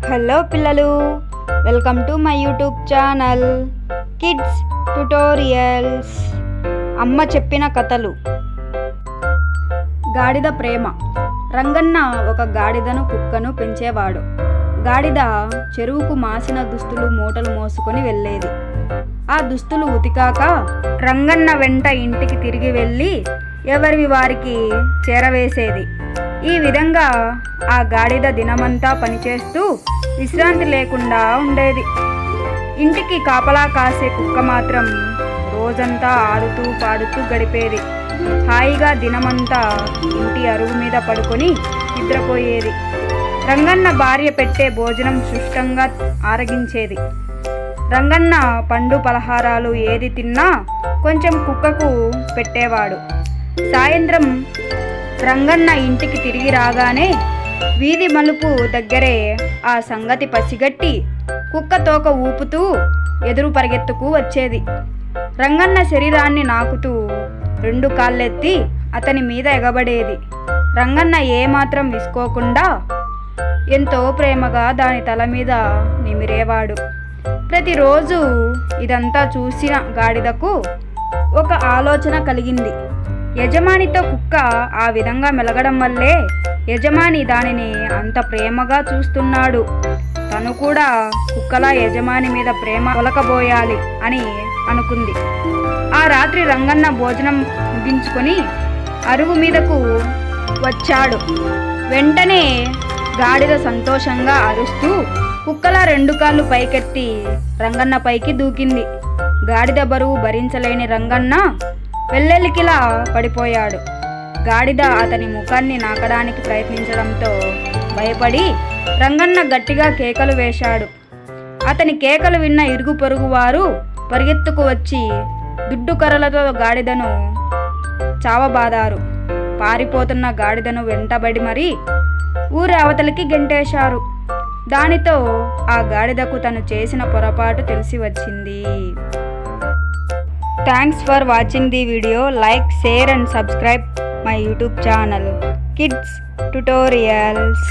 Hello పిల్లలు, welcome to my YouTube channel kids tutorials. అమ్మ చెప్పిన కథలు. గాడిద ప్రేమ. రంగన్న ఒక గాడిదను కుక్కను పెంచేవాడు. గాడిద చెరువుకు మాసిన దుస్తులు మూటలు మోసుకొని వెళ్ళేది. ఆ దుస్తులు ఉతికాక రంగన్న వెంట ఇంటికి తిరిగి వెళ్ళి ఎవరివి వారికి చేరవేసేది. ఈ విధంగా ఆ గాడిద దినమంతా పనిచేస్తూ విశ్రాంతి లేకుండా ఉండేది. ఇంటికి కాపలా కాసే కుక్క మాత్రం రోజంతా ఆడుతూ పాడుతూ గడిపేది. హాయిగా దినమంతా ఇంటి అరుగు మీద పడుకొని నిద్రపోయేది. రంగన్న భార్య పెట్టే భోజనం సుష్టంగా ఆరగించేది. రంగన్న పండు పలహారాలు ఏది తిన్నా కొంచెం కుక్కకు పెట్టేవాడు. సాయంత్రం రంగన్న ఇంటికి తిరిగి రాగానే వీధి మలుపు దగ్గరే ఆ సంగతి పసిగట్టి కుక్క తోక ఊపుతూ ఎదురు పరిగెత్తుకు వచ్చేది. రంగన్న శరీరాన్ని నాకుతూ రెండు కాళ్ళెత్తి అతని మీద ఎగబడేది. రంగన్న ఏమాత్రం విసుకోకుండా ఎంతో ప్రేమగా దాని తల మీద నిమిరేవాడు. ప్రతిరోజు ఇదంతా చూసిన గాడిదకు ఒక ఆలోచన కలిగింది. యజమానితో కుక్క ఆ విధంగా మెలగడం వల్లే యజమాని దానిని అంత ప్రేమగా చూస్తున్నాడు. తను కూడా కుక్కలా యజమాని మీద ప్రేమ ఒలకబోయాలి అని అనుకుంది. ఆ రాత్రి రంగన్న భోజనం ముగించుకొని అరుగు మీదకు వచ్చాడు. వెంటనే గాడిద సంతోషంగా అరుస్తూ కుక్కలా రెండు కాళ్ళు పైకెత్తి రంగన్న పైకి దూకింది. గాడిద బరువు భరించలేని రంగన్న వెల్లెలికిలా పడిపోయాడు. గాడిద అతని ముఖాన్ని నాకడానికి ప్రయత్నించడంతో భయపడి రంగన్న గట్టిగా కేకలు వేశాడు. అతని కేకలు విన్న ఇరుగు పొరుగు వారు పరిగెత్తుకు వచ్చి దుడ్డు కర్రలతో గాడిదను చావబాదారు. పారిపోతున్న గాడిదను వెంటబడి మరీ ఊరి అవతలికి గెంటేశారు. దానితో ఆ గాడిదకు తను చేసిన పొరపాటు తెలిసి వచ్చింది. Thanks for watching the video. Like, share and subscribe my YouTube channel Kids Tutorials.